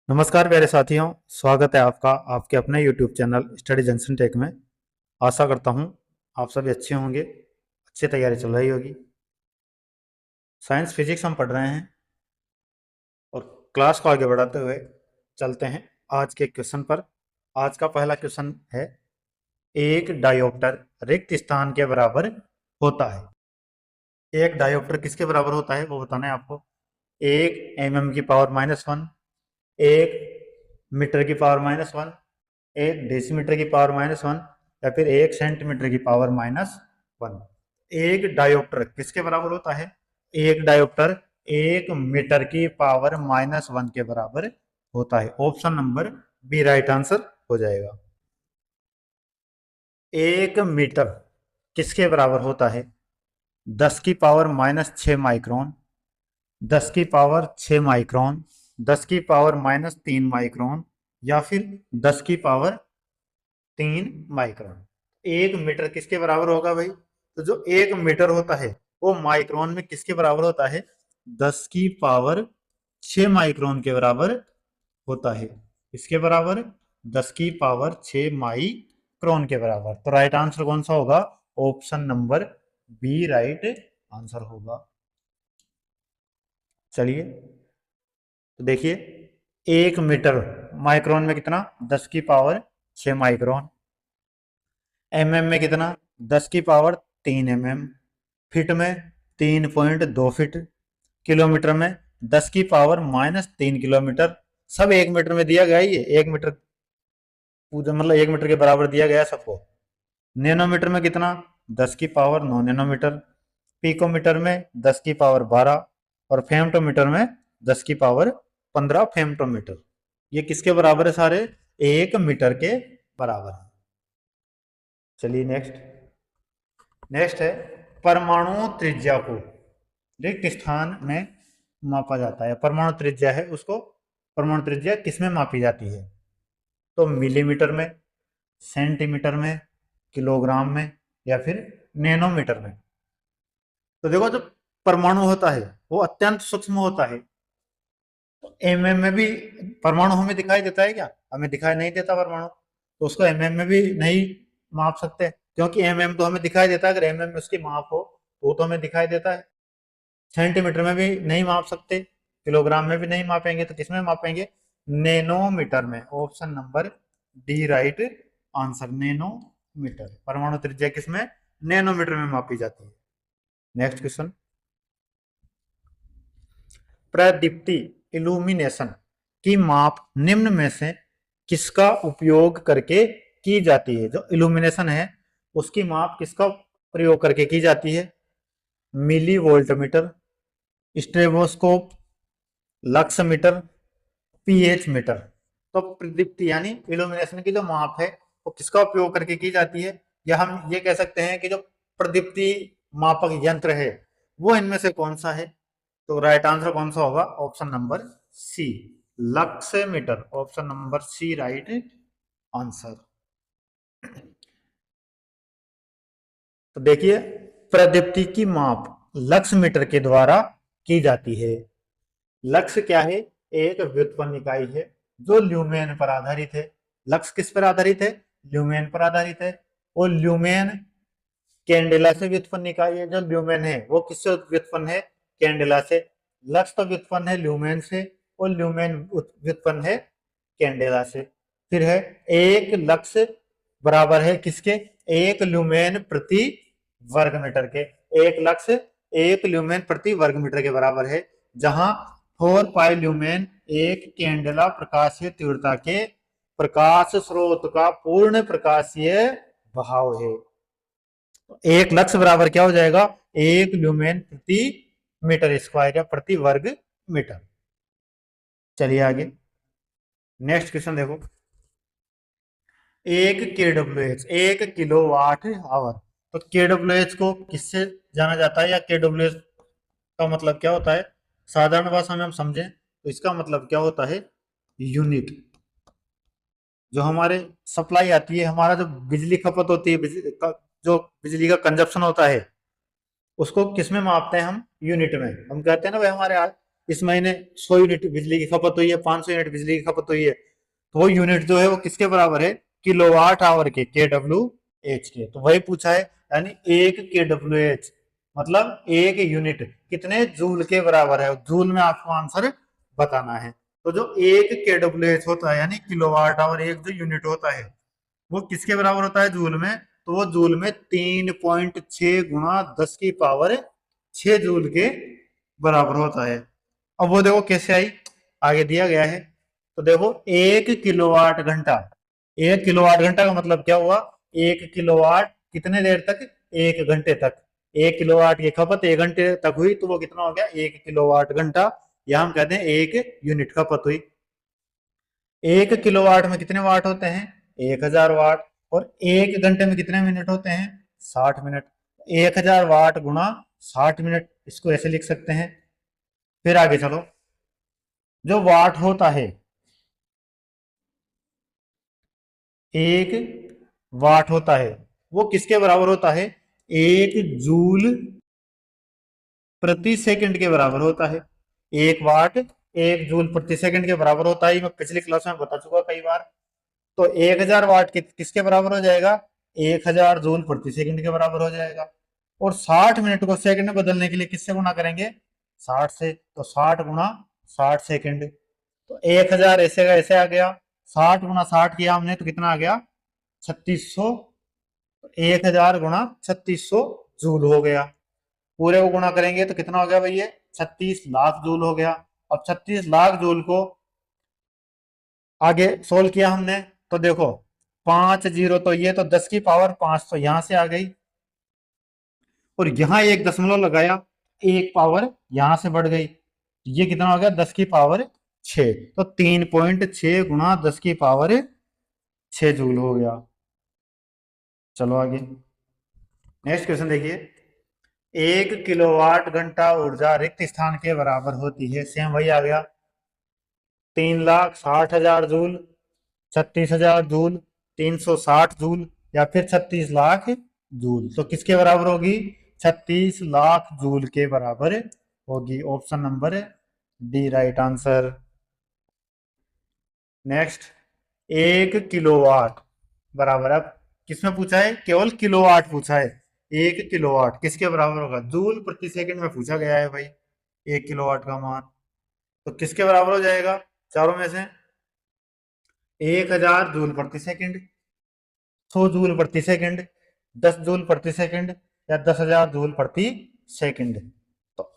नमस्कार प्यारे साथियों, स्वागत है आपका आपके अपने YouTube channel study junction tech में। आशा करता हूँ आप सभी अच्छे होंगे, अच्छी तैयारी चल रही होगी। साइंस फिजिक्स हम पढ़ रहे हैं और क्लास को आगे बढ़ाते हुए चलते हैं आज के क्वेश्चन पर। आज का पहला क्वेश्चन है, एक डायोप्टर रिक्त स्थान के बराबर होता है। एक डायोप्टर किसके बराबर होता है वो बताना है आपको। 1 mm की पावर -1, 1 मीटर की पावर -1, 1 डेसीमीटर की पावर -1 या फिर 1 सेंटीमीटर की पावर -1। एक डायोप्टर किसके बराबर होता है? एक डायोप्टर 1 मीटर की पावर -1 के बराबर होता है। Option number B right answer हो जाएगा। 1 मीटर किसके बराबर होता है? 10 की पावर -6 माइक्रोन, 10 की पावर 6 माइक्रोन, 10 की पावर -3 माइक्रोन या फिर 10 की पावर 3 माइक्रोन। 1 मीटर किसके बराबर होगा भाई? तो जो 1 मीटर होता है वो माइक्रोन में किसके बराबर होता है? 10 की पावर 6 माइक्रोन के बराबर होता है। इसके बराबर 10 की पावर 6 माइक्रोन के बराबर। तो राइट आंसर कौन सा होगा? Option number B right answer होगा। चलिए तो देखिए, 1 मीटर माइक्रोन में कितना? 10 की पावर 6 माइक्रोन। में कितना? 10 की पावर 3 फिट में 3.2 फीट। किलोमीटर में 10 की पावर -3 किलोमीटर। सब 1 मीटर में दिया गया, ये 1 मीटर पूरा मतलब 1 मीटर के बराबर दिया गया सबको। नैनोमीटर में कितना? 10 की पावर 9 नैनोमीटर। पिकोमीटर में 10 की पावर 12 और फेमटोमीटर में 10 की पावर 15 फेमटोमीटर। ये किसके बराबर है? सारे 1 मीटर के बराबर है। चलिए नेक्स्ट है, परमाणु त्रिज्या को रिक्त स्थान में मापा जाता है। परमाणु त्रिज्या है उसको, परमाणु त्रिज्या किसमें मापी जाती है? तो मिलीमीटर में, सेंटीमीटर में, किलोग्राम में या फिर नैनोमीटर में। तो देखो, जो परमाणु होता है वो अत्यंत सूक्ष्म होता है। तो में भी परमाणु हमें दिखाई देता है क्या? हमें दिखाई नहीं देता परमाणु, तो उसको में भी नहीं माप सकते, क्योंकि तो हमें दिखाई देता है। अगर में उसकी माप हो तो वो तो हमें दिखाई देता है। सेंटीमीटर में भी नहीं माप सकते, किलोग्राम में भी नहीं मापेंगे, तो किसमें मापेंगे? नैनोमीटर में। Option number D right answer, nanometre. परमाणु त्रिज्या किसमें? नैनोमीटर में मापी जाती है। नेक्स्ट क्वेश्चन, प्रदीप्ति इल्यूमिनेशन की माप निम्न में से किसका उपयोग करके की जाती है? जो इल्यूमिनेशन है उसकी माप किसका प्रयोग करके की जाती है? Milli volt meter, stroboscope, lux meter, pH meter. तो प्रदीप्ति यानी इल्यूमिनेशन की जो माप है वो किसका उपयोग करके की जाती है? या हम ये कह सकते हैं कि जो प्रदीप्ति मापक यंत्र है वो इनमें से कौन सा है? तो राइट आंसर कौन सा होगा? Option number C, lux metre. Option number C right answer. तो देखिए, प्रदीप्ति की माप लक्स मीटर के द्वारा की जाती है। लक्स क्या है? एक व्युत्पन्न इकाई है जो ल्यूमेन पर आधारित है। लक्स किस पर आधारित है? ल्यूमेन पर आधारित है। और ल्यूमेन कैंडेला से व्युत्पन्न इकाई है। जो ल्यूमेन है वो किससे व्युत्पन्न है? कैंडेला से। लक्स तो व्युत्पन्न है ल्यूमेन से और ल्यूमेन व्युत्पन्न है कैंडेला से। फिर है, एक लक्स बराबर है किसके? एक ल्यूमेन प्रति वर्ग मीटर के। एक लक्स एक ल्यूमेन प्रति वर्ग मीटर के बराबर है, जहां 4 पाई ल्यूमेन एक कैंडेला प्रकाशीय तीव्रता के प्रकाश स्रोत का पूर्ण प्रकाशीय बहाव है। तो एक लक्स बराबर क्या हो जाएगा? एक ल्यूमेन प्रति मीटर स्क्वायर या प्रति वर्ग मीटर। चलिए आगे, नेक्स्ट क्वेश्चन देखो, एक केडब्ल्यूएच, 1 किलोवाट आवर। तो केडब्ल्यूएच को किससे जाना जाता है, या केडब्ल्यूएच का मतलब क्या होता है? साधारण भाषा में हम समझें तो इसका मतलब क्या होता है? यूनिट। जो हमारे सप्लाई आती है, हमारा जो बिजली खपत होती है, जो बिजली का कंजप्शन होता है, उसको किस में मापते हैं हम? यूनिट में। हम कहते हैं ना भाई, हमारे इस महीने 100 यूनिट बिजली की खपत हुई है, 500 यूनिट बिजली की खपत हुई है, तो वो यूनिट जो है वो किसके बराबर है, किलोवाट आवर के, KWH के। तो वही पूछा है, यानी 1 KWH मतलब एक यूनिट कितने जूल के बराबर है, जूल में आपको आंसर बताना है। तो जो 1 KWH होता है यानी किलोवाट आवर, एक जो यूनिट होता है वो किसके बराबर होता है जूल में, तो वो जूल में 3.6 गुणा 10 की पावर 6 जूल के बराबर होता है। अब वो देखो कैसे आई, आगे दिया गया है। तो देखो 1 किलोवाट घंटा, 1 किलोवाट घंटा का मतलब क्या हुआ, 1 किलोवाट कितने देर तक, 1 घंटे तक। 1 किलोवाट की खपत 1 घंटे तक हुई तो वो कितना हो गया, 1 किलोवाट घंटा, या हम कहते हैं 1 यूनिट खपत हुई। 1 किलोवाट में कितने वाट होते हैं, 1000 वाट। और 1 घंटे में कितने मिनट होते हैं, 60 मिनट। 1000 वाट गुणा 60 मिनट, इसको ऐसे लिख सकते हैं। फिर आगे चलो, जो वाट होता है, 1 वाट होता है वो किसके बराबर होता है, 1 जूल प्रति सेकंड के बराबर होता है। 1 वाट 1 जूल प्रति सेकंड के बराबर होता है, मैं पिछली क्लास में बता चुका कई बार। तो 1000 वाट किसके बराबर हो जाएगा, 1000 जूल प्रति सेकंड के बराबर हो जाएगा। और 60 मिनट को सेकंड में बदलने के लिए किससे गुणा करेंगे, 60 से। तो 60 गुणा 60 सेकंड, तो 1000 ऐसे का ऐसे आ गया, 60 गुणा 60 किया हमने तो कितना आ गया, 3600। 1000 गुणा 3600 जूल हो गया। पूरे को गुणा करेंगे तो कितना हो गया भाई, ये 36 लाख जूल हो गया। अब 36 लाख जूल को आगे सोल्व किया हमने, तो देखो 5 जीरो तो ये, तो 10 की पावर 5 तो यहां से आ गई, और यहां एक दशमलव लगाया, एक पावर यहां से बढ़ गई, ये कितना हो गया, 10 की पावर 6। तो 3.6 गुणा 10 की पावर 6 जूल हो गया। चलो आगे नेक्स्ट क्वेश्चन देखिए, 1 किलोवाट घंटा ऊर्जा रिक्त स्थान के बराबर होती है, सेम वही आ गया, 3,60,000 जूल, 36,000 जूल, 360 जूल, या फिर 36 लाख जूल। तो किसके बराबर होगी, 36 लाख जूल के बराबर होगी। Option number D right answer. Next, 1 kilowatt बराबर, अब किसमें पूछा है, केवल किलोवाट पूछा है। 1 किलोवाट किसके बराबर होगा, जूल प्रति सेकंड में पूछा गया है भाई 1 किलोवाट का मान। तो किसके बराबर हो जाएगा, चारों में से, 1000 जूल प्रति सेकंड, 100 जूल प्रति सेकंड, 10 जूल प्रति सेकंड, या 10,000 जूल प्रति सेकंड। तो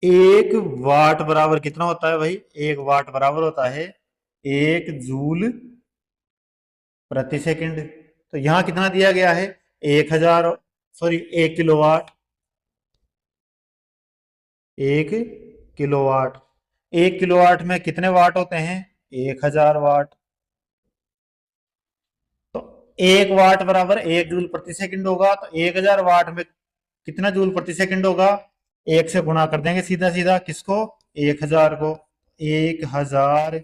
1 वाट बराबर कितना होता है भाई, 1 वाट बराबर होता है 1 जूल प्रति सेकंड। तो यहां कितना दिया गया है, 1000, सॉरी 1 किलोवाट, 1 किलोवाट। 1 किलोवाट में कितने वाट होते हैं, 1000 वाट। तो 1 वाट बराबर 1 जूल प्रति सेकंड होगा, तो 1000 वाट में कितना जूल प्रति सेकंड होगा, 1 से गुणा कर देंगे सीधा सीधा, किसको, 1000 को। 1000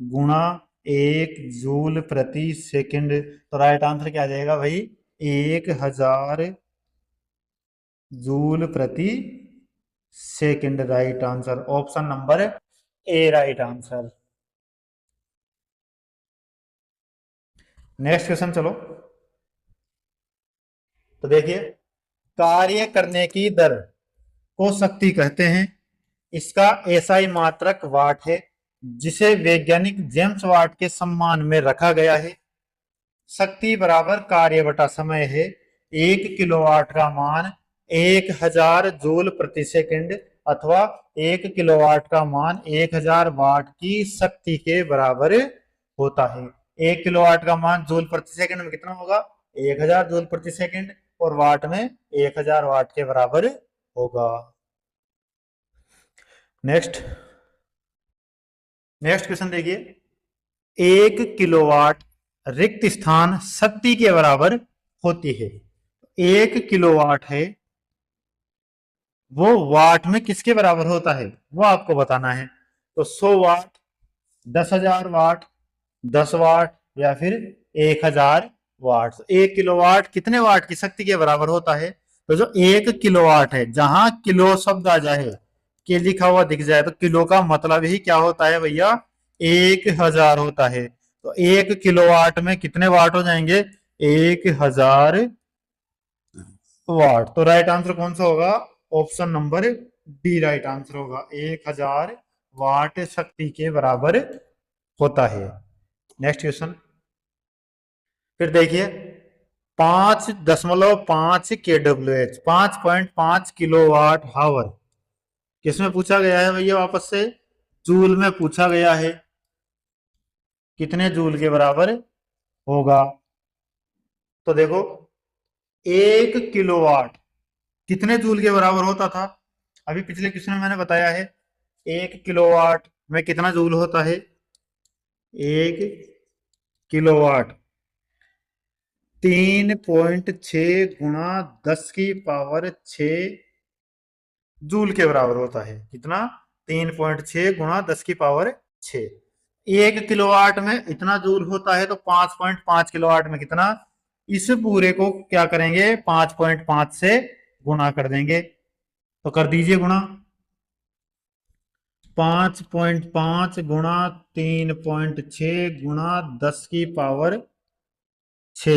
गुणा 1 जूल प्रति सेकंड, तो राइट आंसर क्या आ जाएगा भाई, 1000 जूल प्रति second, right answer. Option number ए राइट आंसर। नेक्स्ट क्वेश्चन चलो, तो देखिए, कार्य करने की दर को शक्ति कहते हैं, इसका एसआई मात्रक वाट है, जिसे वैज्ञानिक जेम्स वाट के सम्मान में रखा गया है। शक्ति बराबर कार्य बटा समय है। 1 किलोवाट का मान 1000 जूल प्रति सेकंड, अथवा 1 किलोवाट का मान 1000 वाट की शक्ति के बराबर होता है। 1 किलोवाट का मान जूल प्रति सेकंड में कितना होगा, 1000 जूल प्रति सेकंड, और वाट में 1000 वाट के बराबर होगा। नेक्स्ट क्वेश्चन देखिए, 1 किलोवाट रिक्त स्थान शक्ति के बराबर होती है। 1 किलोवाट है वो वाट में किसके बराबर होता है, वो आपको बताना है। तो 100 वाट, 10,000 वाट, 10 वाट, या फिर 1000 वाट। 1 किलोवाट कितने वाट की शक्ति के बराबर होता है, तो जो 1 किलोवाट है, जहां किलो शब्द आ जाए, के लिखा हुआ दिख जाए तो किलो का मतलब ही क्या होता है भैया, 1000 होता है। तो 1 किलोवाट में कितने वाट हो जाएंगे, 1000 वाट। तो राइट आंसर कौन सा होगा, option number D right answer होगा, 1000 वाट शक्ति के बराबर होता है। नेक्स्ट क्वेश्चन फिर देखिए, 5.5 KWH, 5.5 किलोवाट हावर किसमें पूछा गया है भैया, वापस से जूल में पूछा गया है, कितने जूल के बराबर होगा। तो देखो 1 किलोवाट कितने जूल के बराबर होता था, अभी पिछले क्वेश्चन में मैंने बताया है 1 किलोवाट में कितना जूल होता है, 1 किलोवाट 3.6 × 10⁻⁶ जूल के बराबर होता है। कितना, 3.6 × 10⁻⁶। 1 किलोवाट में इतना जूल होता है तो 5.5 किलोवाट में कितना, इस पूरे को क्या करेंगे 5.5 से गुणा कर देंगे। तो कर दीजिए गुणा, 5.5 गुणा 3.6 गुणा 10⁻⁶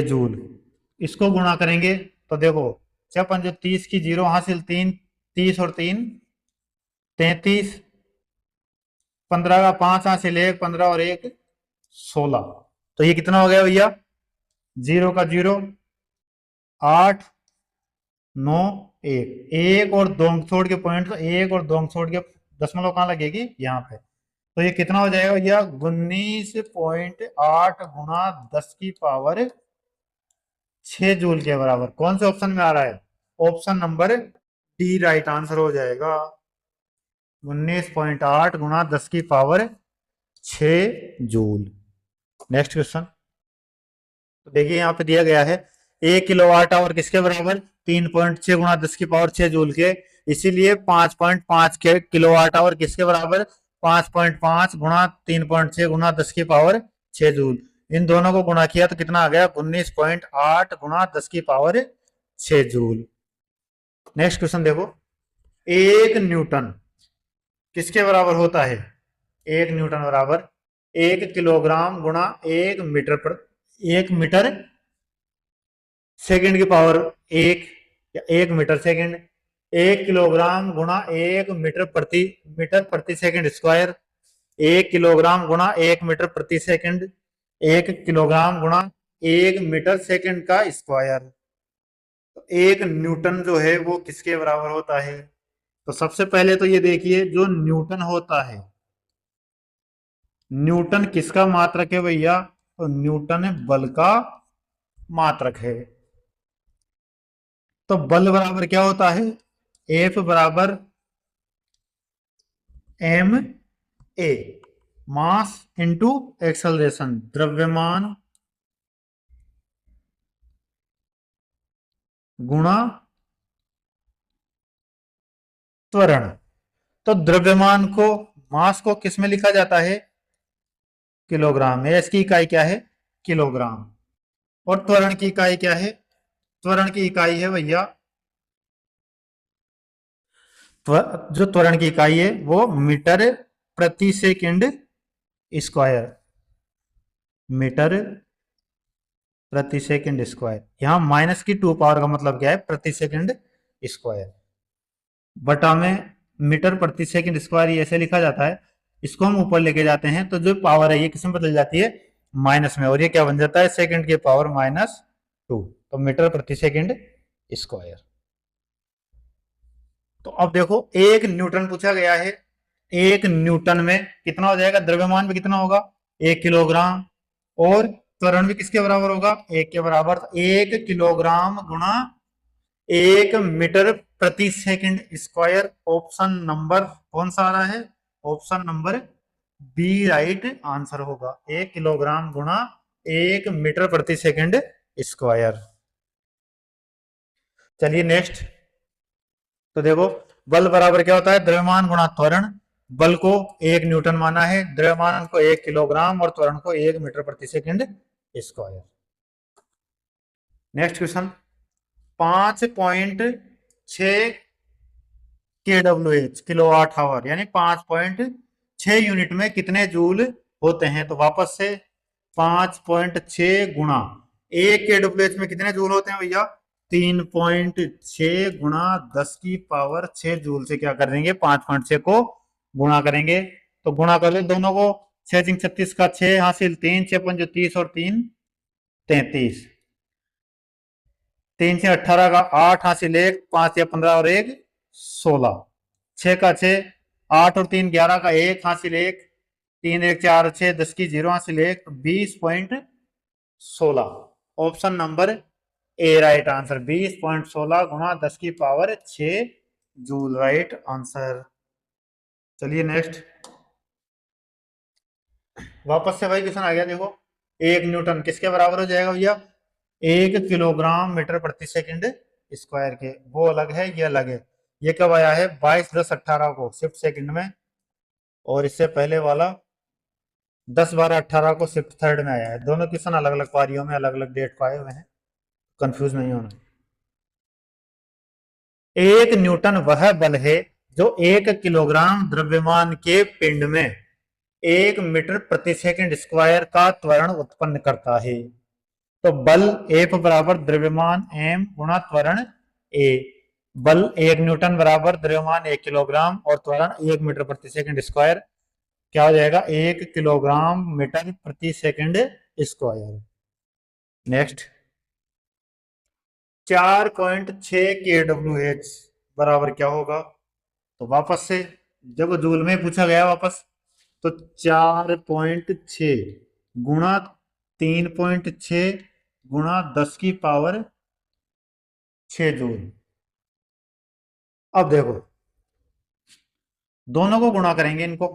जूल, इसको गुणा करेंगे तो देखो 6×5 की 0 हासिल 3, 30 और 3 33, 15 का 5 हासिल 1, 15 और 1 16। तो ये कितना हो गया भैया, 0 का 0 8 9 1, एक और दो अंक छोड़ के पॉइंट, तो एक और दो अंक छोड़ के दशमलव कहाँ लगेगी, यहाँ पे। तो ये कितना हो जाएगा भैया, 19.8 गुणा 10⁻⁶ जूल के बराबर। कौन से ऑप्शन में आ रहा है, option number D right answer हो जाएगा, 19.8 गुणा 10⁻⁶ जूल। नेक्स्ट क्वेश्चन, तो देखिए यहाँ पे दिया गया है 1 किलोवाट आवर किसके बराबर, 3.6 गुणा 10⁻⁶ जूल के, इसीलिए 5.5 के किलोवाट आवर किसके बराबर, 5.5 गुणा 3.6 गुणा 10⁻⁶ जूल। इन दोनों को गुणा किया तो कितना आ गया, 19.8 गुणा 10⁻⁶ जूल। नेक्स्ट क्वेश्चन देखो, 1 न्यूटन किसके बराबर होता है, 1 न्यूटन बराबर 1 किलोग्राम गुणा 1 मीटर सेकंड की पावर 1, या 1 मीटर सेकंड, 1 किलोग्राम गुणा 1 मीटर प्रति सेकंड स्क्वायर, 1 किलोग्राम गुणा 1 मीटर प्रति सेकंड, 1 किलोग्राम गुणा 1 मीटर सेकंड का स्क्वायर। तो 1 न्यूटन जो है वो किसके बराबर होता है, तो सबसे पहले तो ये देखिए जो न्यूटन होता है, न्यूटन किसका मात्रक है भैया, तो न्यूटन बल का मात्रक है। तो बल बराबर क्या होता है, एफ बराबर M A, mass into acceleration, द्रव्यमान गुणा त्वरण। तो द्रव्यमान को, मास को किस में लिखा जाता है, किलोग्राम में, इसकी इकाई क्या है, किलोग्राम। और त्वरण की इकाई क्या है, त्वरण की इकाई है भैया, जो त्वरण की इकाई है वो मीटर प्रति सेकंड स्क्वायर, मीटर प्रति सेकंड स्क्वायर। यहां माइनस की 2 पावर का मतलब क्या है, प्रति सेकंड स्क्वायर, बटा में मीटर प्रति सेकंड स्क्वायर, ये ऐसे लिखा जाता है। इसको हम ऊपर लेके जाते हैं तो जो पावर है ये किस में बदल जाती है, माइनस में, और ये क्या बन जाता है, सेकंड की पावर -2, तो मीटर प्रति सेकंड स्क्वायर। तो अब देखो 1 न्यूटन पूछा गया है, 1 न्यूटन में कितना हो जाएगा, द्रव्यमान भी कितना होगा 1 किलोग्राम, और त्वरण भी किसके बराबर होगा, 1 के बराबर। 1 किलोग्राम गुणा 1 मीटर प्रति सेकंड स्क्वायर, ऑप्शन नंबर कौन सा आ रहा है, option number B right answer होगा, 1 किलोग्राम गुणा 1 मीटर प्रति सेकंड स्क्वायर। चलिए नेक्स्ट, तो देखो बल बराबर क्या होता है, द्रव्यमान गुणा त्वरण। बल को 1 न्यूटन माना है, द्रव्यमान को 1 किलोग्राम और त्वरण को 1 मीटर प्रति second square. Next question, 5.6 kWh kilowatt hour, यानी 5.6 यूनिट में कितने जूल होते हैं। तो वापस से 5.6 गुणा 1 kWh में कितने जूल होते हैं भैया, 3.6 गुणा 10 की पावर 6 जूल से क्या कर देंगे, 5.6 को गुणा करेंगे। तो गुणा कर लो दोनों को, 6×36 का 6 हासिल 3, 6×5 30 और 3 33, 3×6 18 का 8 हासिल 1, 5×15 और 1 16, 6 का 6, 8 और 3 11 का 1 हासिल 1, 3×1 4 6, 10 की 0 हासिल 1, 20.16। ऑप्शन नंबर ए राइट आंसर, 20.16 गुणा 10 की पावर 6 जूल, राइट आंसर। चलिए नेक्स्ट, वापस से भाई क्वेश्चन आ गया, देखो 1 न्यूटन किसके बराबर हो जाएगा भैया, 1 किलोग्राम मीटर प्रति सेकंड स्क्वायर के। वो अलग है, ये अलग है। ये कब आया है, 22-10-18 को शिफ्ट सेकंड में, और इससे पहले वाला 10-12-18 को शिफ्ट थर्ड में आया है। दोनों क्वेश्चन अलग अलग पारियों में अलग अलग डेट को आए हुए हैं, कंफ्यूज नहीं होना। 1 न्यूटन वह बल है जो 1 किलोग्राम द्रव्यमान के पिंड में 1 मीटर प्रति सेकंड स्क्वायर का त्वरण उत्पन्न करता है। तो बल F बराबर द्रव्यमान m गुणा त्वरण A। बल 1 न्यूटन बराबर द्रव्यमान 1 किलोग्राम और त्वरण 1 मीटर प्रति सेकंड स्क्वायर, क्या हो जाएगा, 1 किलोग्राम मीटर प्रति सेकंड स्क्वायर। नेक्स्ट, 4.6 kWh बराबर क्या होगा। तो वापस से, जब जूल में पूछा गया वापस, तो 4.6 गुणा 3.6 गुणा 10 की पावर 6 जूल। अब देखो दोनों को गुणा करेंगे इनको,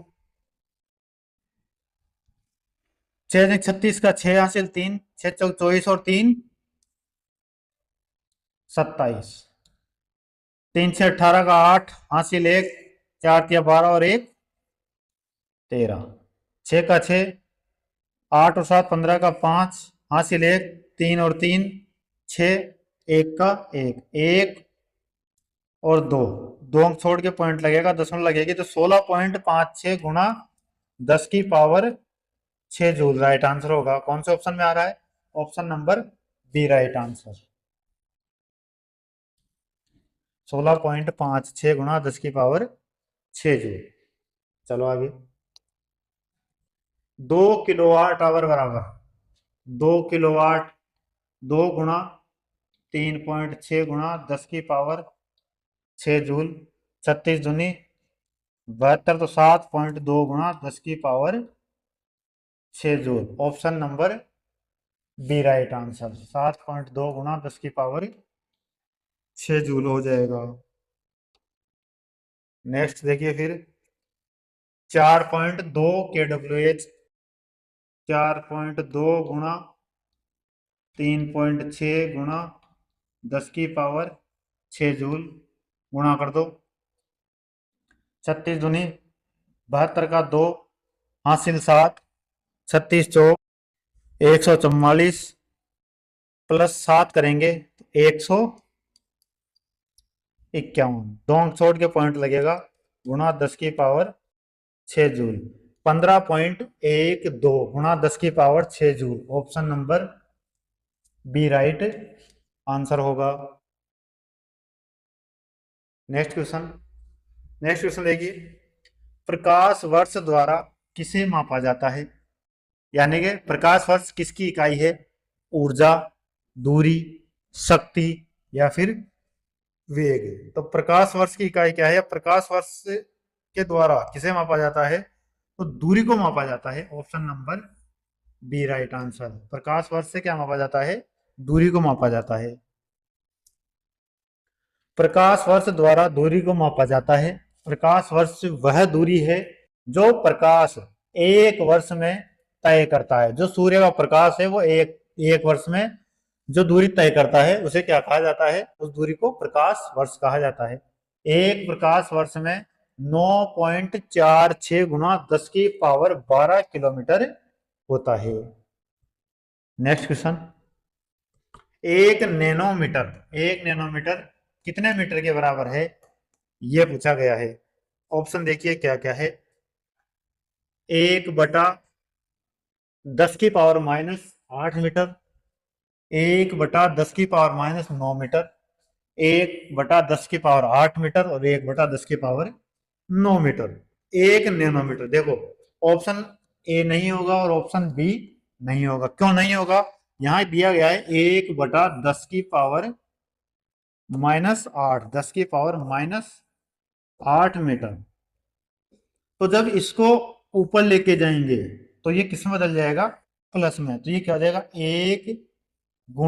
6×36 का 6 हासिल 3, 6×4 24 और 3 27, 3×6 18 का 8 हासिल 1, 4×3 12 और 1 13, 6 का 6, 8 और 7 15 का 5 हासिल 1, 3 और 3 6, 1 का 1 1 और 2 2 अंक छोड़ के पॉइंट लगेगा, दशमलव लगेगी, तो 16.56 गुणा 10 की पावर 6 जूल राइट आंसर होगा। कौन से ऑप्शन में आ रहा है, option number B right answer, 16.56 गुणा 10 की पावर 6 जूल। चलो आगे, 2 किलोवाट आवर बराबर 2 किलोवाट, 2 गुणा 3.6 गुणा 10 की पावर 6 जूल, 36 दूनी 72, तो 7.2 गुणा 10 की power 6 joule. Option number B right answer, 7.2 गुणा 10 की पावर 6 जूल हो जाएगा। नेक्स्ट देखिए फिर, 4.2 kWh, 4.2 गुणा 3.6 गुणा 10 की पावर 6 जूल, गुणा कर दो, 36 दूनी 72 का 2 हासिल 7, 36 चौक 144 प्लस 7 करेंगे तो 151, 2 अंक छोड़ के पॉइंट लगेगा, गुणा 10 की पावर 6 जूल, 15.12 गुणा 10 की power 6 joule. Option number B right answer होगा। नेक्स्ट क्वेश्चन, नेक्स्ट क्वेश्चन देखिए, प्रकाश वर्ष द्वारा किसे मापा जाता है, यानी कि प्रकाश वर्ष किसकी इकाई है, ऊर्जा, दूरी, शक्ति या फिर वेग। तो प्रकाश वर्ष की इकाई क्या है, या प्रकाश वर्ष के द्वारा किसे मापा जाता है, तो दूरी को मापा जाता है। Option number B right answer, प्रकाश वर्ष से क्या मापा जाता है, दूरी को मापा जाता है। प्रकाश वर्ष द्वारा दूरी को मापा जाता है। प्रकाश वर्ष वह दूरी है जो प्रकाश एक वर्ष में तय करता है। जो सूर्य का प्रकाश है वो एक वर्ष में जो दूरी तय करता है उसे क्या कहा जाता है, उस दूरी को प्रकाश वर्ष कहा जाता है। एक प्रकाश वर्ष में 9.46 गुणा 10 की पावर 12 किलोमीटर होता है। नेक्स्ट क्वेश्चन, एक नैनोमीटर कितने मीटर के बराबर है, ये पूछा गया है। ऑप्शन देखिए क्या क्या है। 1/10⁻⁸ मीटर, 1/10⁻⁹मीटर, 1/10⁸मीटर और 1/10⁻9 मीटर। 1 नैनोमीटर। देखो ऑप्शन ए नहीं होगा और ऑप्शन बी नहीं होगा। क्यों नहीं होगा? यहां दिया गया है 1/10⁻⁻8, 10⁻⁻8 मीटर। तो जब इसको ऊपर लेके जाएंगे तो ये किस में बदल जाएगा? प्लस में। तो ये क्या हो जाएगा? 1 ×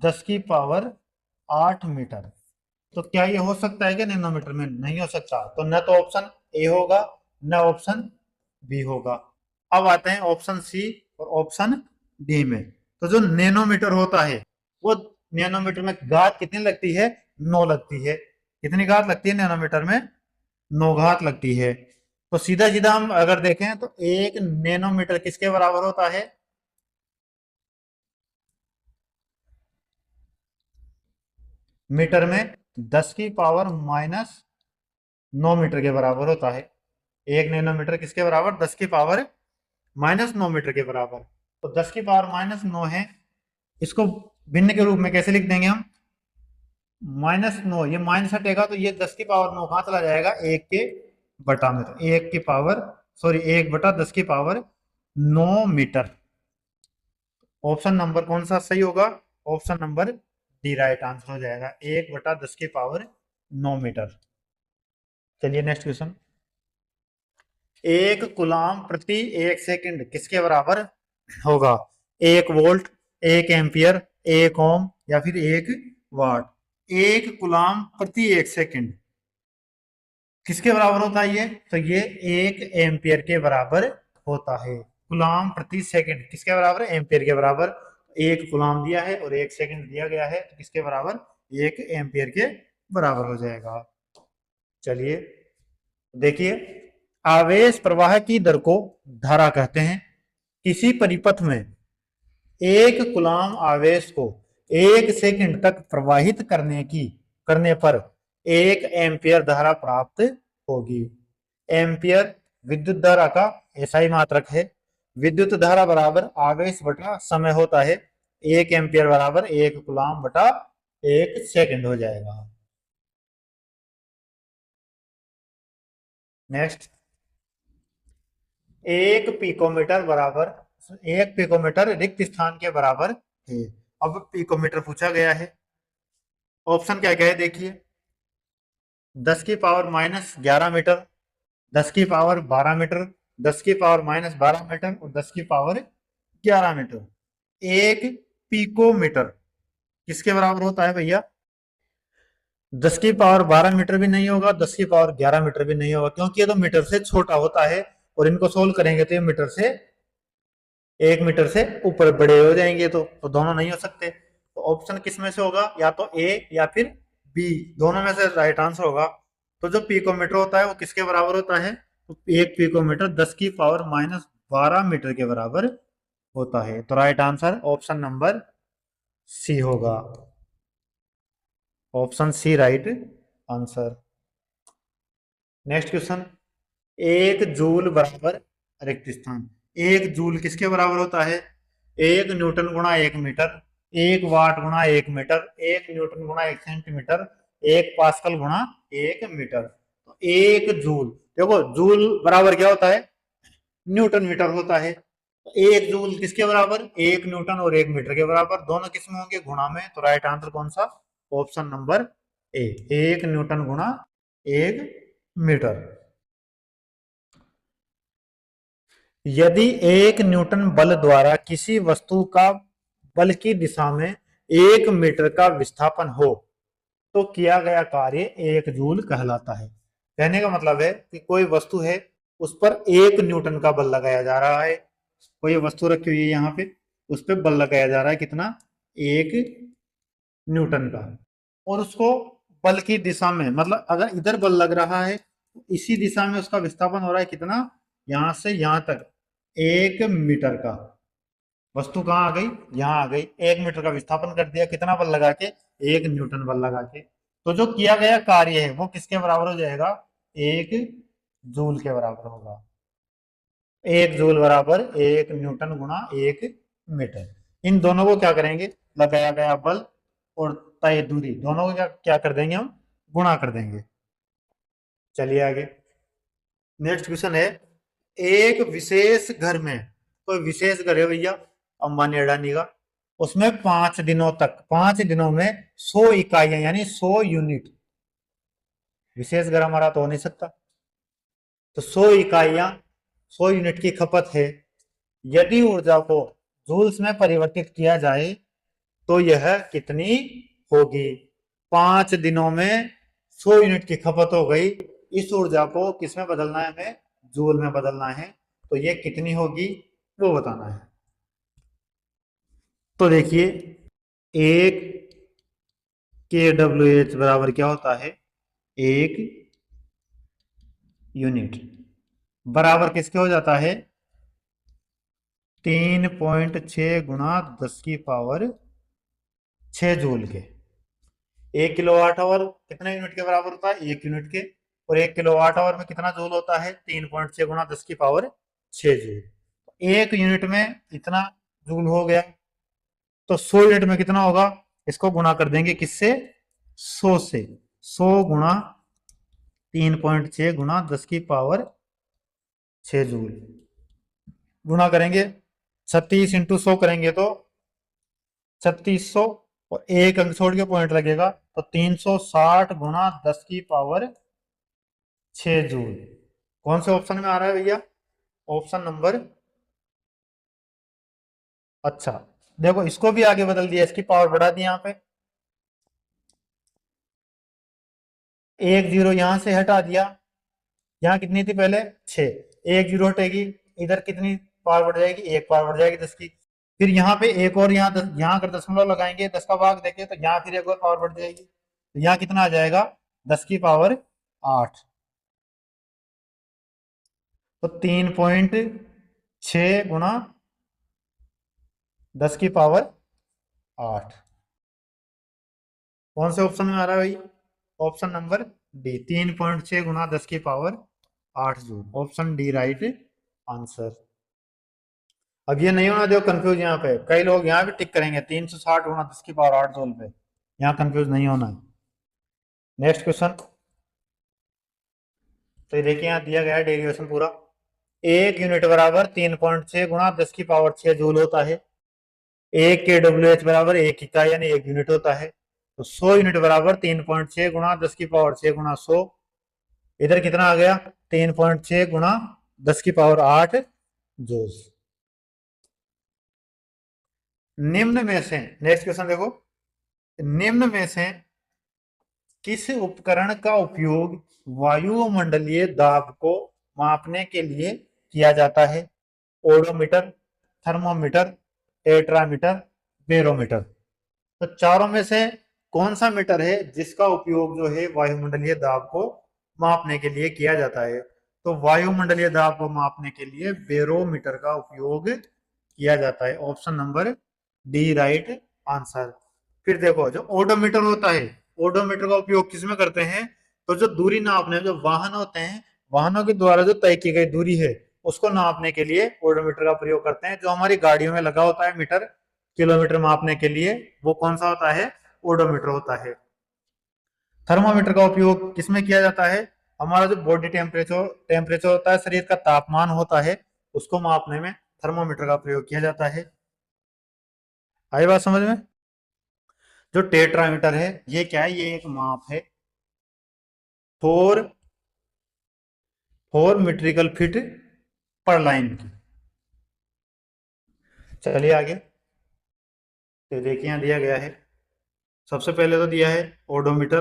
10⁻⁸मीटर। तो क्या ये हो सकता है कि नैनोमीटर में? नहीं हो सकता। तो न तो ऑप्शन ए होगा न ऑप्शन बी होगा। अब आते हैं ऑप्शन सी और ऑप्शन डी में। तो जो नैनोमीटर होता है वो नैनोमीटर में घात कितनी लगती है? 9 लगती है। कितनी घात लगती है नैनोमीटर में? 9 घात लगती है। तो सीधा सीधा हम अगर देखें तो 1 नैनोमीटर किसके बराबर होता है? मीटर में 10⁻⁻9 मीटर के बराबर होता है। 1 नैनोमीटर किसके बराबर? 10⁻⁻9 मीटर के बराबर। तो 10⁻⁻9 है। इसको भिन्न के रूप में कैसे लिख देंगे हम? -9। ये माइनस हटेगा तो ये 10⁻9 कहाँ चला जाएगा? 1 के बटा में। तो 1 × 10⁻⁹मीटर। ऑप्शन नंबर कौन सा सही होगा? Option number D right answer हो जाएगा। 1/10⁻9 मीटर। चलिए नेक्स्ट क्वेश्चन। 1 कूलाम प्रति 1 सेकंड किसके बराबर होगा? 1 वोल्ट, 1 एम्पियर, 1 ओम या फिर 1 वाट। 1 कूलाम प्रति 1 सेकंड किसके बराबर होता है ये? तो ये 1 एम्पियर के बराबर होता है। कूलाम प्रति सेकंड किसके बराबर है? एम्पियर के बराबर। 1 कूलाम दिया है और 1 सेकंड दिया गया है तो किसके बराबर? 1 एम्पियर के बराबर हो जाएगा। चलिए देखिए, आवेश प्रवाह की दर को धारा कहते हैं। किसी परिपथ में 1 कूलाम आवेश को 1 सेकंड तक प्रवाहित करने पर 1 एम्पियर धारा प्राप्त होगी। एम्पियर विद्युत धारा का एसआई मात्रक है। विद्युत धारा बराबर आवेश बटा समय होता है। 1 एम्पियर बराबर 1 कूलाम बटा 1 सेकंड हो जाएगा। नेक्स्ट, 1 पिकोमीटर रिक्त स्थान के बराबर है। अब पिकोमीटर पूछा गया है। ऑप्शन क्या क्या है देखिए। 10⁻⁻11 मीटर, 10⁻12 मीटर, 10⁻−12 मीटर और 10⁻11 मीटर। 1 पिकोमीटर किसके बराबर होता है भैया? 10⁻12 मीटर भी नहीं होगा, 10⁻11 मीटर भी नहीं होगा, क्योंकि ये तो मीटर से छोटा होता है और इनको सोल्व करेंगे तो ये 1 मीटर से ऊपर बड़े हो जाएंगे। तो दोनों नहीं हो सकते। तो ऑप्शन किस में से होगा? या तो ए या फिर बी, दोनों में से राइट आंसर होगा। तो जो पिकोमीटर होता है वो किसके बराबर होता है? तो 1 पिकोमीटर 10⁻12 मीटर के बराबर होता है। तो right answer option number C होगा। Option C right answer. Next question. 1 joule बराबर रिक्त स्थान। 1 जूल किसके बराबर होता है? 1 newton × 1 metre, 1 watt × 1 metre, 1 newton × 1 centimetre, 1 pascal × 1 metre. तो 1 जूल, देखो जूल बराबर क्या होता है? न्यूटन मीटर होता है। तो 1 जूल किसके बराबर? 1 न्यूटन और 1 मीटर के बराबर। दोनों किस में होंगे? गुणा में। तो राइट आंसर कौन सा? Option number A, 1 newton × 1 metre. यदि 1 न्यूटन बल द्वारा किसी वस्तु का बल की दिशा में 1 मीटर का विस्थापन हो तो किया गया कार्य 1 जूल कहलाता है। कहने का मतलब है कि कोई वस्तु है, उस पर 1 न्यूटन का बल लगाया जा रहा है। कोई वस्तु रखी हुई है यहाँ पे, उस पर बल लगाया जा रहा है कितना? 1 न्यूटन का। और उसको बल की दिशा में, मतलब अगर इधर बल लग रहा है तो इसी दिशा में उसका विस्थापन हो रहा है कितना? यहां से यहां तक 1 मीटर का। वस्तु कहाँ आ गई? यहाँ आ गई। 1 मीटर का विस्थापन कर दिया, कितना बल लगा के? 1 न्यूटन बल लगा के। तो जो किया गया कार्य है वो किसके बराबर हो जाएगा, 1 जूल के बराबर होगा। 1 जूल बराबर 1 न्यूटन गुणा 1 मीटर। इन दोनों को क्या करेंगे, लगाया गया बल और तय दूरी दोनों को क्या क्या कर देंगे, हम गुणा कर देंगे। चलिए आगे, नेक्स्ट क्वेश्चन है, एक विशेष घर में, कोई विशेष घर है भैया अंबानी अडानी का, उसमें 5 दिनों तक, 5 दिनों में 100 इकाइयां यानी 100 यूनिट, विशेष घर हमारा तो हो नहीं सकता, तो 100 इकाइयां 100 यूनिट की खपत है। यदि ऊर्जा को जूल्स में परिवर्तित किया जाए तो यह कितनी होगी। 5 दिनों में 100 यूनिट की खपत हो गई, इस ऊर्जा को किस में बदलना है, हमें जूल में बदलना है, तो ये कितनी होगी वो बताना है। तो देखिए, एक के डब्ल्यू एच बराबर क्या होता है, 1 यूनिट बराबर किसके हो जाता है, 3.6 गुणा 10 की पावर 6 जूल के। 1 किलोवाट आवर कितने यूनिट के बराबर होता है, 1 यूनिट के, और 1 किलोवाट आवर में कितना जूल होता है, 3.6 गुणा 10 की पावर 6 जूल। 1 यूनिट में इतना जूल हो गया, तो 100 यूनिट में कितना होगा, इसको गुणा कर देंगे किससे, 100 से। 100 गुणा 3.6 गुणा 10 की पावर 6 जूल, गुणा करेंगे 36 × 100 करेंगे तो 3600, और एक अंक छोड़ के पॉइंट लगेगा, तो 360 गुणा 10 की पावर 6 जूल। कौन से ऑप्शन में आ रहा है भैया, ऑप्शन नंबर, अच्छा देखो इसको भी आगे बदल दिया, इसकी पावर बढ़ा दी, यहाँ पे 1 जीरो यहां से हटा दिया, यहाँ कितनी थी पहले 6, 1 जीरो हटेगी, इधर कितनी पावर बढ़ जाएगी, 1 पावर बढ़ जाएगी 10 की। फिर यहाँ पे एक और, यहाँ यहाँ अगर दशमलव लगाएंगे 10 का भाग देंगे तो यहाँ फिर एक और पावर बढ़ जाएगी, तो यहाँ कितना आ जाएगा 10 की पावर 8। तो 3.6 गुणा 10 की पावर 8, कौन से ऑप्शन में आ रहा है भाई, ऑप्शन नंबर डी, 3.6 गुणा 10 की power 8 joule, option D right answer. अब ये नहीं होना दो कंफ्यूज, यहाँ पे कई लोग यहाँ भी टिक करेंगे 360 गुणा 10 की पावर 8 जूल पे, यहाँ कंफ्यूज नहीं होना है। नेक्स्ट क्वेश्चन, तो देखिए यहाँ दिया गया है डेरिवेशन पूरा, 1 यूनिट बराबर 3.6 गुणा 10 की पावर 6 जूल होता है। 1 kWh बराबर 1 इकाई यानी 1 यूनिट होता है, तो 100 यूनिट बराबर 3.6 गुणा 10 की पावर 6 गुणा 100, इधर कितना आ गया 3.6 गुणा 10 की पावर 8 जूल। निम्न में से, नेक्स्ट क्वेश्चन देखो, निम्न में से किस उपकरण का उपयोग वायुमंडलीय दाब को मापने के लिए किया जाता है, ओडोमीटर, थर्मोमीटर, टेट्रामीटर, बेरोमीटर। तो चारों में से कौन सा मीटर है जिसका उपयोग जो है वायुमंडलीय दाब को मापने के लिए किया जाता है, तो वायुमंडलीय दाब को मापने के लिए बेरोमीटर का उपयोग किया जाता है, option number D right answer. फिर देखो जो ओडोमीटर होता है, ओडोमीटर का उपयोग किसमें करते हैं, तो जो दूरी नापने, जो वाहन होते हैं, वाहनों के द्वारा जो तय की गई दूरी है उसको नापने के लिए ओडोमीटर का प्रयोग करते हैं। जो हमारी गाड़ियों में लगा होता है मीटर, किलोमीटर मापने के लिए, वो कौन सा होता है, ओडोमीटर होता है। थर्मोमीटर का उपयोग किसमें किया जाता है, हमारा जो बॉडी टेम्परेचर टेम्परेचर होता है, शरीर का तापमान होता है, उसको मापने में थर्मोमीटर का प्रयोग किया जाता है। आई बात समझ में। जो टेट्रामीटर है ये क्या है, ये एक माप है, 4 मीट्रिकल फीट पर लाइन की। चलिए आगे, तो देखिए यहाँ दिया गया है, सबसे पहले तो दिया है ओडोमीटर,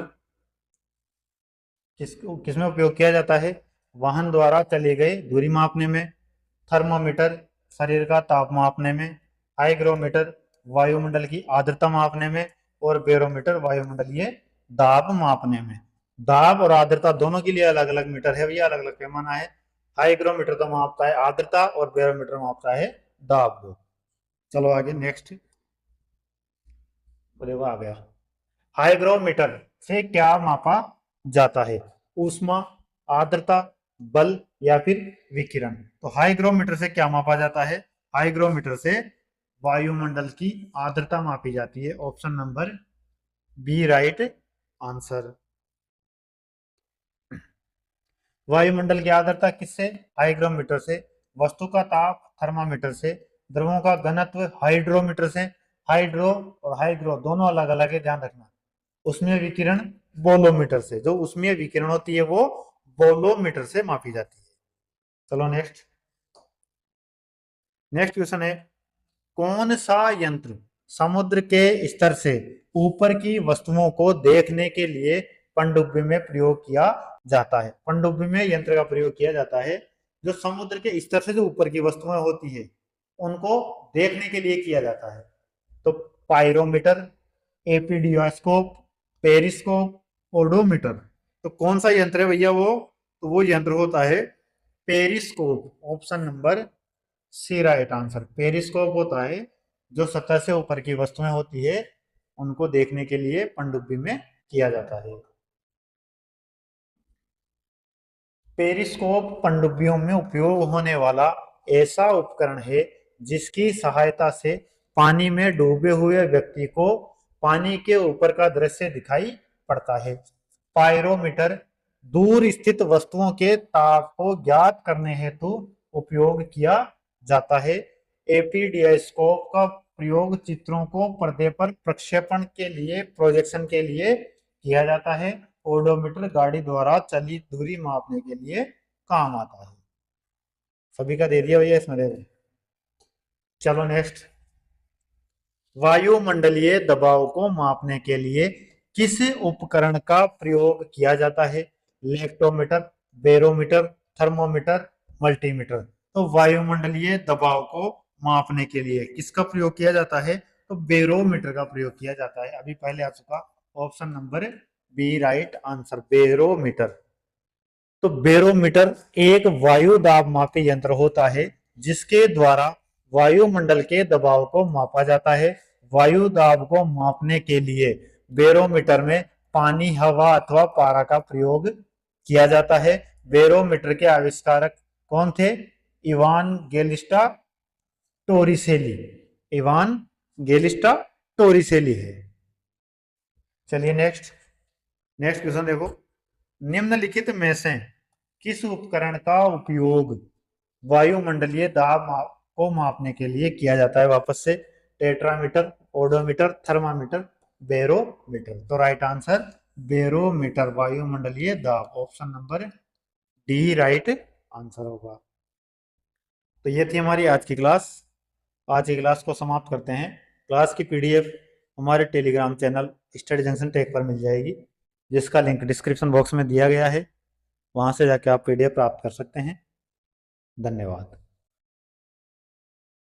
किसमें उपयोग किया जाता है, वाहन द्वारा चली गई दूरी मापने में, थर्मोमीटर शरीर का ताप मापने में, हाइग्रोमीटर वायुमंडल की आर्द्रता मापने में, और बेरोमीटर वायुमंडलीय दाब मापने में। दाब और आर्द्रता दोनों के लिए अलग अलग मीटर है भैया, अलग अलग पैमाना है। हाइग्रोमीटर तो मापता है आर्द्रता और बेरोमीटर मापता है दाब। चलो आगे नेक्स्ट, देखो आ गया, हाइग्रोमीटर से क्या मापा जाता है? ऊष्मा, आर्द्रता, बल या फिर विकिरण। तो हाईग्रोमीटर से क्या मापा जाता है? हाईग्रोमीटर से वायुमंडल की आर्द्रता मापी जाती है। Option number B right answer. वायुमंडल की आर्द्रता किससे? हाईग्रोमीटर से। वस्तु का ताप थर्मामीटर से। द्रवों का घनत्व हाइड्रोमीटर से। हाइड्रो और हाइग्रो दोनों अलग अलग है, ध्यान रखना। उष्मीय विकिरण बोलोमीटर से। जो उष्मीय विकिरण होती है वो बोलोमीटर से मापी जाती है। चलो नेक्स्ट। नेक्स्ट क्वेश्चन है, कौन सा यंत्र समुद्र के स्तर से ऊपर की वस्तुओं को देखने के लिए पनडुब्बी में प्रयोग किया जाता है? पनडुब्बी में यंत्र का प्रयोग किया जाता है जो समुद्र के स्तर से जो ऊपर की वस्तुएं होती है उनको देखने के लिए किया जाता है। तो पायरोमीटर, एपीडियास्कोप, पेरिस्कोप, ओडोमीटर। तो कौन सा यंत्र है भैया वो? तो वो यंत्र होता है periscope. Option number C right answer. Periscope होता है जो सतह से ऊपर की वस्तुएं होती है उनको देखने के लिए पनडुब्बी में किया जाता है। पेरिस्कोप पनडुब्बियों में उपयोग होने वाला ऐसा उपकरण है जिसकी सहायता से पानी में डूबे हुए व्यक्ति को पानी के ऊपर का दृश्य दिखाई पड़ता है। पायरोमीटर दूर स्थित वस्तुओं के ताप को ज्ञात करने हेतु उपयोग किया जाता है। एपीडियास्कोप का प्रयोग चित्रों को पर्दे पर प्रक्षेपण के लिए, प्रोजेक्शन के लिए किया जाता है। ओडोमीटर गाड़ी द्वारा चली दूरी मापने के लिए काम आता है। सभी का दे दिया भैया इसमें दे। चलो नेक्स्ट। वायुमंडलीय दबाव को मापने के लिए किस उपकरण का प्रयोग किया जाता है? Lactometer, barometer, thermometer, multimeter. तो वायुमंडलीय दबाव को मापने के लिए किसका प्रयोग किया जाता है? तो बेरोमीटर का प्रयोग किया जाता है। अभी पहले आ चुका। Option number B right answer, barometer. तो बेरोमीटर एक वायु दाब मापी यंत्र होता है जिसके द्वारा वायुमंडल के दबाव को मापा जाता है। वायु दाब को मापने के लिए बेरोमीटर में पानी, हवा अथवा पारा का प्रयोग किया जाता है। बेरोमीटर के आविष्कारक कौन थे? Evangelista Torricelli. Evangelista Torricelli है। चलिए नेक्स्ट। नेक्स्ट क्वेश्चन देखो, निम्नलिखित में से किस उपकरण का उपयोग वायुमंडलीय दाब को मापने के लिए किया जाता है? वापस से, टेट्रामीटर, ओडोमीटर, थर्मामीटर, बेरोमीटर। तो राइट आंसर बेरोमीटर, वायुमंडलीय दाब। Option number D right answer होगा। तो ये थी हमारी आज की क्लास। आज की क्लास को समाप्त करते हैं। क्लास की पीडीएफ हमारे Telegram channel study junction Tech पर मिल जाएगी, जिसका लिंक डिस्क्रिप्शन बॉक्स में दिया गया है। वहां से जाके आप पीडीएफ प्राप्त कर सकते हैं। धन्यवाद।